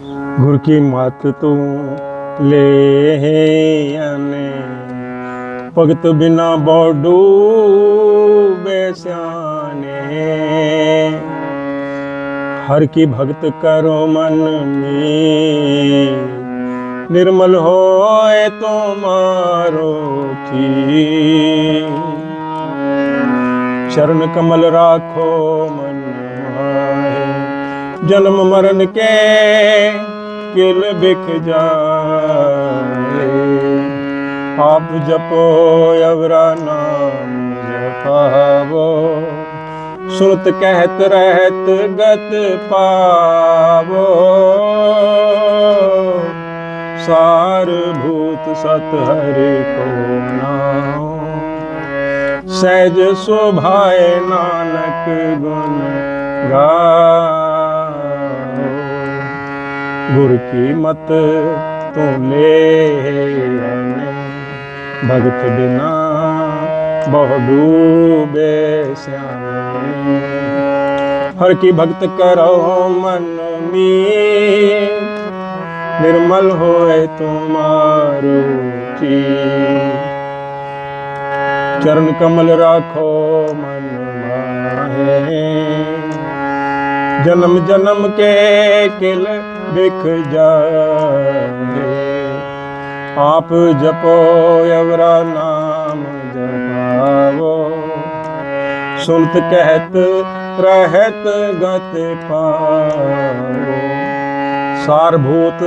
गुर की मत तू ले आने, भगत बिना बौडू बेस्याने। हर की भगत करो मन में, निर्मल होए तुम्हारो की। चरण कमल राखो मन माहे, जन्म मरण के किल बिख जाए। आप जपो अवरा नाम जपावो, सुनत कहत रहत गत पावो। सार भूत सत हरि को नाम, सहज शोभाए नानक गुण गाओ। गुर की मत तू ले आने, भगत बिना बहु डूबे श्यामे। हर की भक्त करो मन में, निर्मल होए तुम्हारो की। चरण कमल राखो मन माहे, जन्म जन्म के किल बिख जाए। आप जपो अवरा नाम जपावो, सुनत कहत रहत गत पावो। सारभूत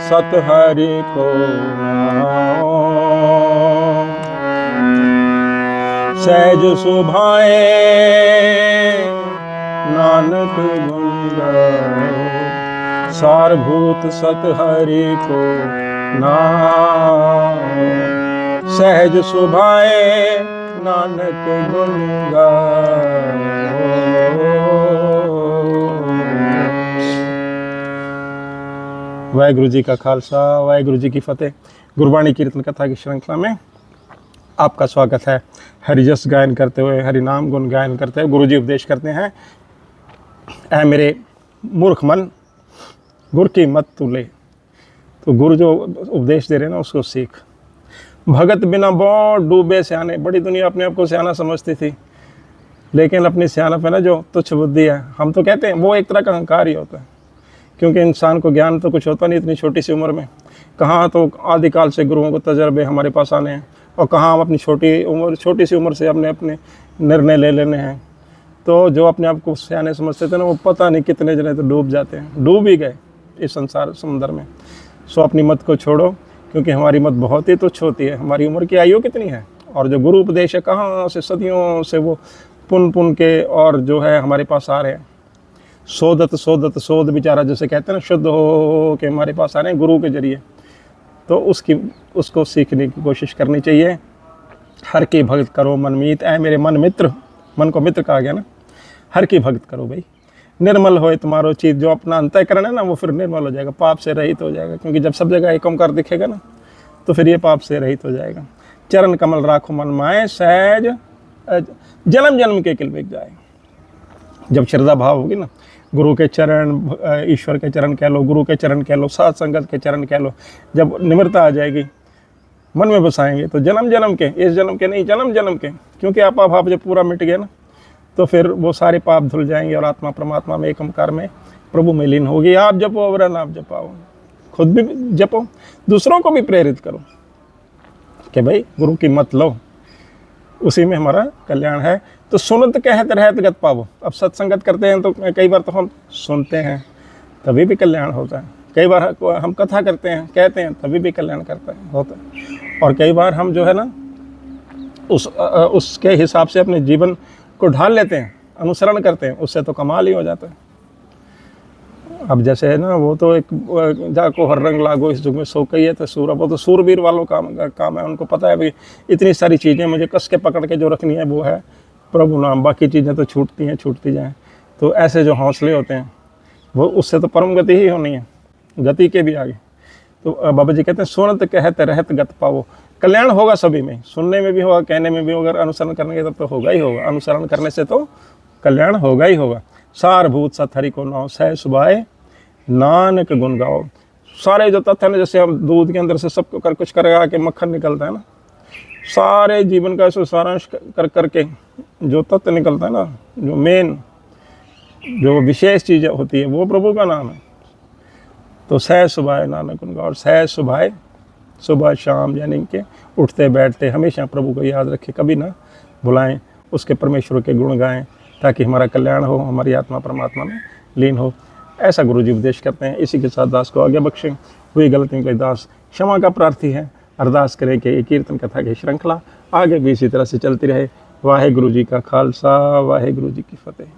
सत हरि को नाम, सहज शोभाए नानक गुण गाओ। सारभूत सत हरि को नाम, सहज शोभाए नानक गुण गाओ। वाहिगुरु जी का खालसा, वाहिगुरु जी की फतेह। गुरबाणी कीर्तन कथा की श्रृंखला में आपका स्वागत है। हरिजस गायन करते हुए, हरि नाम गुण गायन करते हुए गुरु जी उपदेश करते हैं, ऐ मेरे मूर्ख मन, गुर की मत तू ले। तो गुरु जो उपदेश दे रहे हैं ना, उसको सीख। भगत बिना बहुत डूबे सियाने। बड़ी दुनिया अपने आप को सियाना समझती थी, लेकिन अपनी सियानप है ना जो तुच्छ बुद्धि है, हम तो कहते हैं वो एक तरह का अहंकार ही होता है। क्योंकि इंसान को ज्ञान तो कुछ होता नहीं इतनी छोटी सी उम्र में। कहाँ तो आदिकाल से गुरुओं को तजर्बे हमारे पास आने हैं, और कहाँ हम अपनी छोटी सी उम्र से अपने निर्णय ले लेने हैं। तो जो अपने आप को सियाने समझते थे ना, वो पता नहीं कितने जने तो डूब जाते हैं, डूब ही गए इस संसार समुद्र में। सो अपनी मत को छोड़ो, क्योंकि हमारी मत बहुत ही तुच्छ होती है। हमारी उम्र की आयु कितनी है, और जो गुरु उपदेश है कहाँ से सदियों से वो पुन के और जो है हमारे पास आ रहे हैं। शोध बेचारा जैसे कहते हैं ना, शुद्ध हो के हमारे पास आ रहे हैं गुरु के जरिए। तो उसको सीखने की कोशिश करनी चाहिए। हर की भक्त करो मन मीत, ऐ मेरे मन मित्र। मन को मित्र कहा गया ना। हर की भक्त करो भाई, निर्मल होए तुम्हारो चीज। जो अपना अंतःकरण है ना, वो फिर निर्मल हो जाएगा, पाप से रहित हो जाएगा। क्योंकि जब सब जगह एक ओंकार दिखेगा ना, तो फिर ये पाप से रहित हो जाएगा। चरण कमल राखो मन माए, सहज जन्म जन्म के किल बिक जाए। जब श्रद्धा भाव होगी ना, गुरु के चरण, ईश्वर के चरण कह लो, गुरु के चरण कह लो, साथ संगत के चरण कह लो, जब निम्रता आ जाएगी, मन में बसाएंगे, तो जन्म जन्म के, इस जन्म के नहीं, जन्म जन्म के। क्योंकि आपा भाव जब पूरा मिट गया ना, तो फिर वो सारे पाप धुल जाएंगे और आत्मा परमात्मा में, एक ओंकार में, प्रभु में लीन होगी। आप जपो अवरा नाम जपाओ, खुद भी जपो, दूसरों को भी प्रेरित करो कि भाई गुरु की मत लो, उसी में हमारा कल्याण है। तो सुनत कहत रहत गत पावो। अब सत्संगत करते हैं तो कई बार तो हम सुनते हैं, तभी भी कल्याण होता है। कई बार हम कथा करते हैं, कहते हैं, तभी भी कल्याण होता है। और कई बार हम जो है ना, उसके हिसाब से अपने जीवन को ढाल लेते हैं, अनुसरण करते हैं, उससे तो कमाल ही हो जाता है। अब जैसे है ना, वो तो एक जाको हर रंग लागो इस युग में सो कही है तो सूर। वो तो सूरवीर वालों का काम है, उनको पता है भाई इतनी सारी चीज़ें मुझे कस के पकड़ के जो रखनी है वो है प्रभु नाम, बाकी चीज़ें तो छूटती जाएँ। तो ऐसे जो हौसले होते हैं, वो उससे तो परम गति ही होनी है, गति के भी आगे। तो बाबा जी कहते हैं सुनत कहत रहत गत पावो। कल्याण होगा सभी में, सुनने में भी होगा, कहने में भी होगा, अनुसरण करने तब तो होगा ही होगा। अनुसरण करने से तो कल्याण होगा ही होगा। सारभूत सत हरि को नाम, सह सुभाए नानक गुण गाओ। सारे जो तथ्य ना, जैसे हम दूध के अंदर से सब कर कुछ कर के मक्खन निकलता है ना, सारे जीवन का सारांश कर करके जो तत्व निकलता है ना, जो मेन जो विशेष चीज़ होती है, वो प्रभु का नाम है। तो सह सुबह नानक गुण गाओ, और सह सुबह सुबह शाम यानी कि उठते बैठते हमेशा प्रभु को याद रखें, कभी ना भुलाएं, उसके परमेश्वर के गुण गाएं, ताकि हमारा कल्याण हो, हमारी आत्मा परमात्मा में लीन हो। ऐसा गुरु जी उपदेश करते हैं। इसी के साथ दास को आगे बख्शें, हुई गलतियों के दास क्षमा का प्रार्थी है। अरदास करें कि ये कीर्तन कथा की श्रृंखला आगे भी इसी तरह से चलती रहे। वाहे गुरु जी का खालसा, वाहे गुरु जी की फतेह।